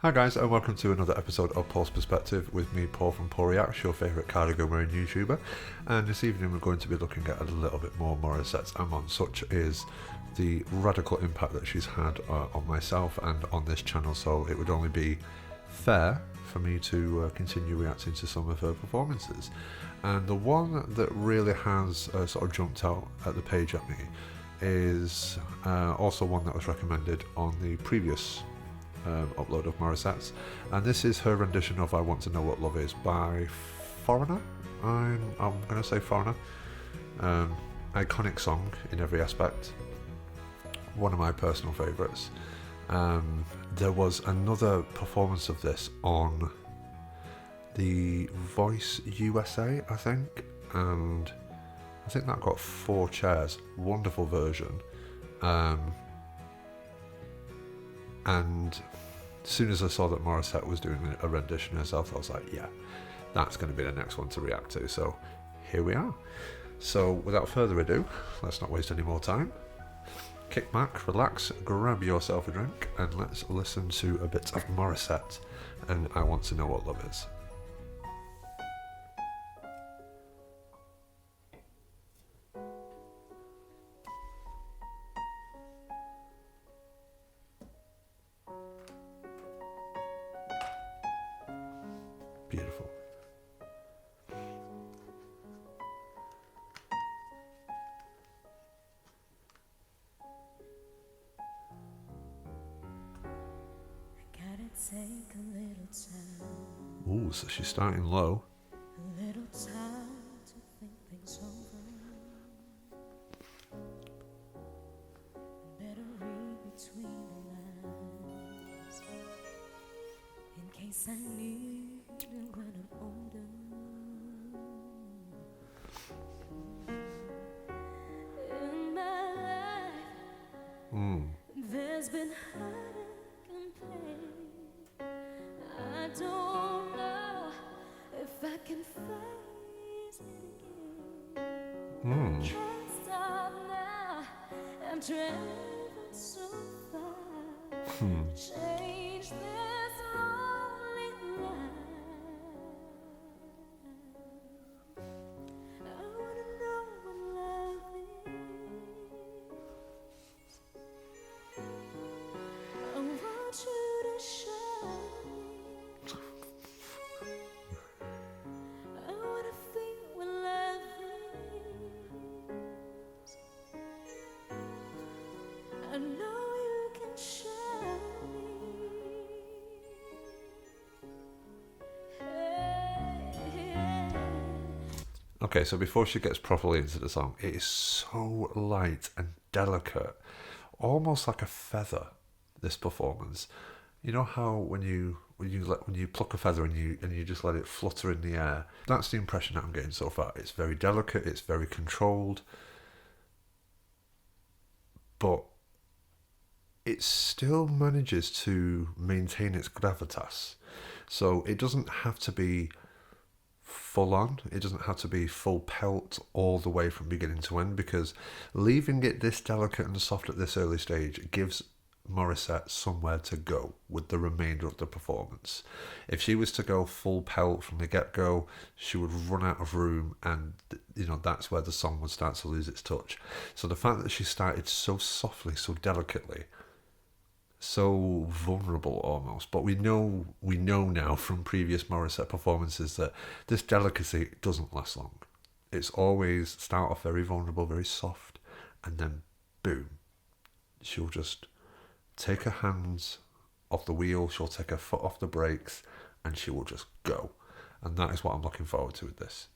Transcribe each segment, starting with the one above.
Hi guys, and welcome to another episode of Paul's Perspective with me, Paul from Paul Reacts, your favourite cardigan wearing YouTuber. And this evening we're going to be looking at a little bit more Morissette's Amon. Such is the radical impact that she's had on myself and on this channel, so it would only be fair for me to continue reacting to some of her performances. And the one that really has sort of jumped out at the page at me is also one that was recommended on the previous upload of Morissette's, and this is her rendition of I Want to Know What Love Is by Foreigner. I'm going to say Foreigner. Iconic song in every aspect. One of my personal favourites. There was another performance of this on the Voice USA, I think, and I think that got 4 chairs. Wonderful version. And as soon as I saw that Morissette was doing a rendition herself, I was like, yeah, that's going to be the next one to react to. So here we are. So without further ado, let's not waste any more time. Kick back, relax, grab yourself a drink, and let's listen to a bit of Morissette and I Want to Know What Love Is. Beautiful. Take a little time. Ooh, so she's starting low. A little time to think things over. Better read between the lines in case I need it when I'm older. In my life, there's been heartache and pain. I don't know if I can face it again. Can't stop now. I'm traveling so far. Change this lonely life. I wanna know what love is. I want you to show me. I wanna feel what love is. I know you can show me. Hey. Okay, so before she gets properly into the song, it is so light and delicate, almost like a feather, this performance. You know how when you pluck a feather and you just let it flutter in the air? That's the impression that I'm getting so far. It's very delicate, it's very controlled, but it still manages to maintain its gravitas. So it doesn't have to be full on, it doesn't have to be full pelt all the way from beginning to end, because leaving it this delicate and soft at this early stage gives Morissette somewhere to go with the remainder of the performance. If she was to go full pelt from the get-go, she would run out of room, and that's where the song would start to lose its touch. So the fact that she started so softly, so delicately, so vulnerable almost, but we know now from previous Morissette performances that this delicacy doesn't last long. It's always start off very vulnerable, very soft, and then boom, she'll just take her hands off the wheel, she'll take her foot off the brakes, and she will just go. And that is what I'm looking forward to with this,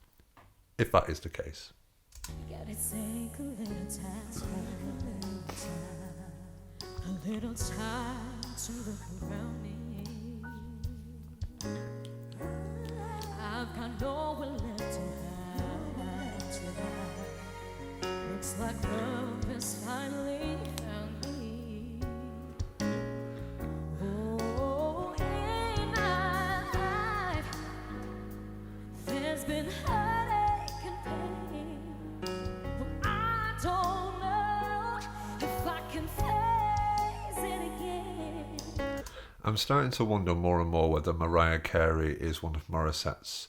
if that is the case. Gotta take a little time to look around me. I've got nowhere left to hide. Looks like love has finally found me. Oh, in my life, there's been heartache and pain, but I don't know if I can face it again. I'm starting to wonder more and more whether Mariah Carey is one of Morissette's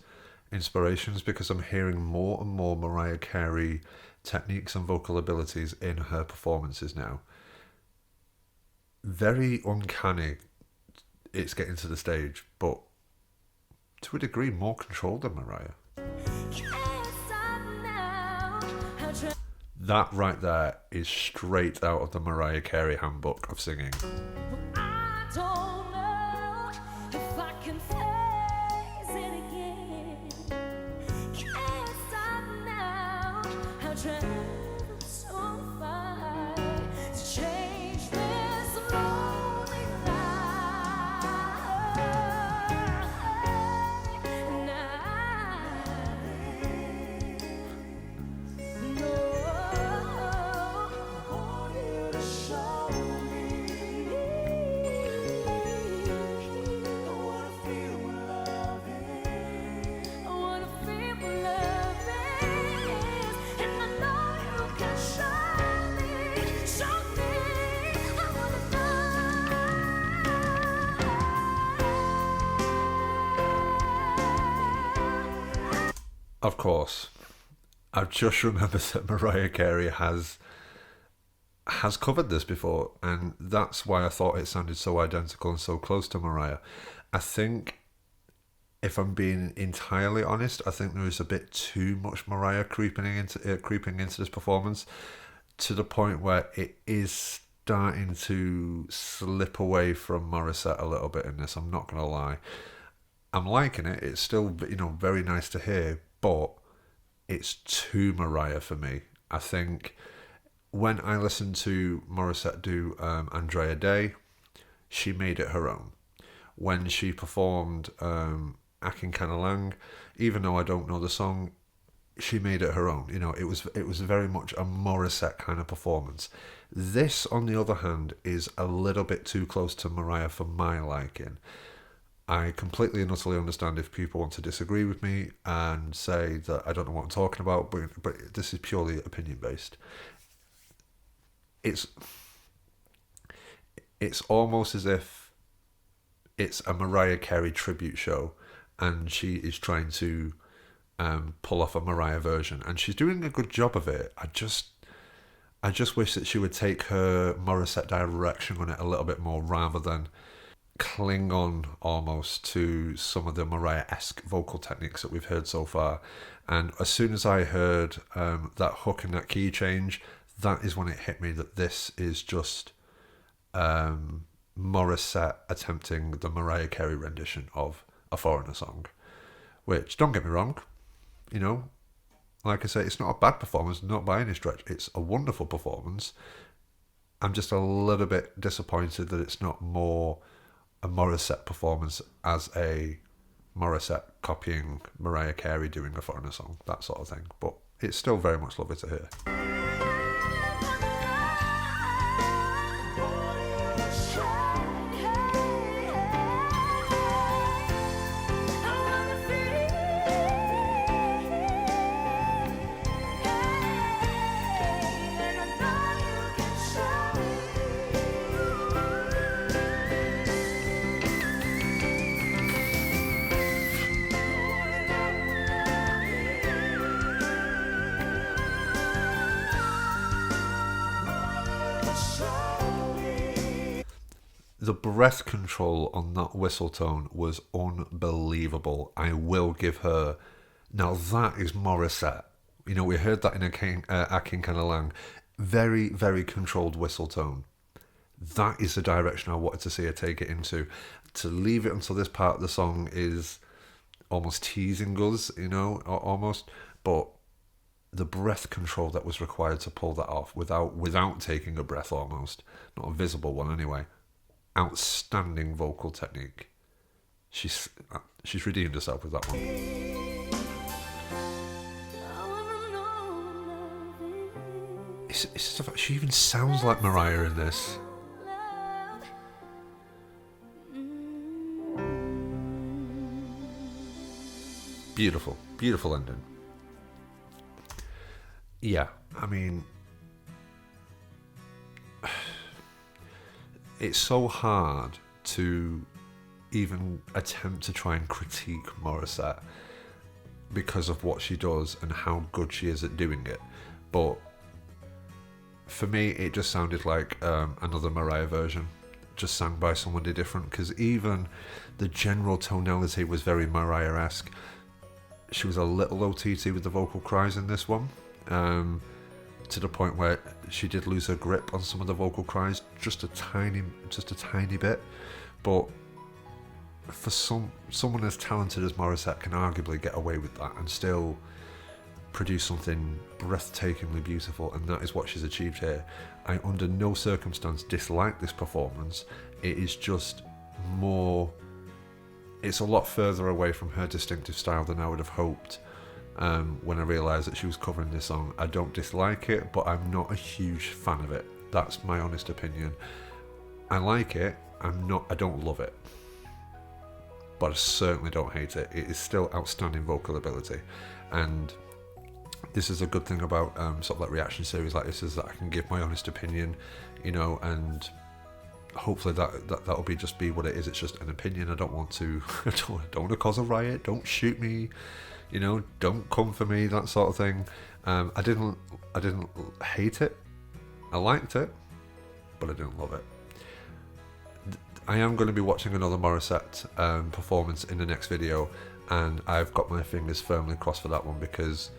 inspirations, because I'm hearing more and more Mariah Carey techniques and vocal abilities in her performances now. Very uncanny it's getting to the stage, but to a degree more controlled than Mariah. That right there is straight out of the Mariah Carey handbook of singing. I don't know if I can face it again. Can't stop now. I'll travel so far to change this lonely life. And I want you to show me. I wanna feel what love is. I wanna feel what love is. And I know you can show me. Show me. I wanna know. Of course, I've just remembered that Mariah Carey has covered this before, and that's why I thought it sounded so identical and so close to Mariah. I think, if I'm being entirely honest, I think there is a bit too much Mariah creeping into this performance, to the point where it is starting to slip away from Morissette a little bit in this. I'm not gonna lie. I'm liking it. It's still, very nice to hear, but it's too Mariah for me. I think when I listened to Morissette do Andrea Day, she made it her own. When she performed Akin Kanalang, even though I don't know the song, she made it her own. It was very much a Morissette kind of performance. This, on the other hand, is a little bit too close to Mariah for my liking. I completely and utterly understand if people want to disagree with me and say that I don't know what I'm talking about, but this is purely opinion based. It's almost as if it's a Mariah Carey tribute show, and she is trying to pull off a Mariah version, and she's doing a good job of it. I just wish that she would take her Morissette direction on it a little bit more, rather than cling on almost to some of the Mariah-esque vocal techniques that we've heard so far. And as soon as I heard that hook and that key change, that is when it hit me that this is just Morissette attempting the Mariah Carey rendition of a foreigner song. Which, don't get me wrong, like I say, it's not a bad performance, not by any stretch. It's a wonderful performance. I'm just a little bit disappointed that it's not more a Morissette performance, as a Morissette copying Mariah Carey doing a foreigner song, that sort of thing. But it's still very much lovely to hear. The breath control on that whistle tone was unbelievable. I will give her... Now that is Morissette. We heard that in Akin Kanalang. Very, very controlled whistle tone. That is the direction I wanted to see her take it into. To leave it until this part of the song is almost teasing us, almost. But the breath control that was required to pull that off without taking a breath, almost. Not a visible one anyway. Outstanding vocal technique. She's redeemed herself with that one. It's just the fact she even sounds like Mariah in this. Beautiful, beautiful ending. Yeah, I mean, it's so hard to even attempt to try and critique Morissette because of what she does and how good she is at doing it. But for me, it just sounded like another Mariah version, just sung by somebody different, because even the general tonality was very Mariah-esque. She was a little OTT with the vocal cries in this one, to the point where she did lose her grip on some of the vocal cries, just a tiny bit. But for someone as talented as Morissette can arguably get away with that and still produce something breathtakingly beautiful, and that is what she's achieved here. I under no circumstance dislike this performance. It is just more, it's a lot further away from her distinctive style than I would have hoped when I realised that she was covering this song. I don't dislike it, but I'm not a huge fan of it. That's my honest opinion. I like it, I don't love it, but I certainly don't hate it. It is still outstanding vocal ability, and this is a good thing about sort of like reaction series like this, is that I can give my honest opinion, you know, and hopefully that'll just be what it is. It's just an opinion. I don't want to I don't want to cause a riot. Don't shoot me, you know, don't come for me, that sort of thing. I didn't hate it. I liked it, but I didn't love it. I am going to be watching another Morissette performance in the next video, and I've got my fingers firmly crossed for that one, because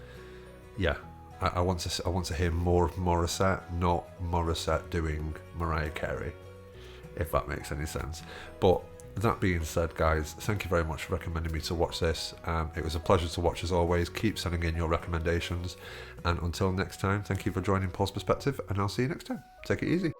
yeah, I want to hear more of Morissette, not Morissette doing Mariah Carey, if that makes any sense. But that being said, guys, thank you very much for recommending me to watch this. It was a pleasure to watch as always. Keep sending in your recommendations, and until next time, thank you for joining Paul's Perspective, and I'll see you next time. Take it easy.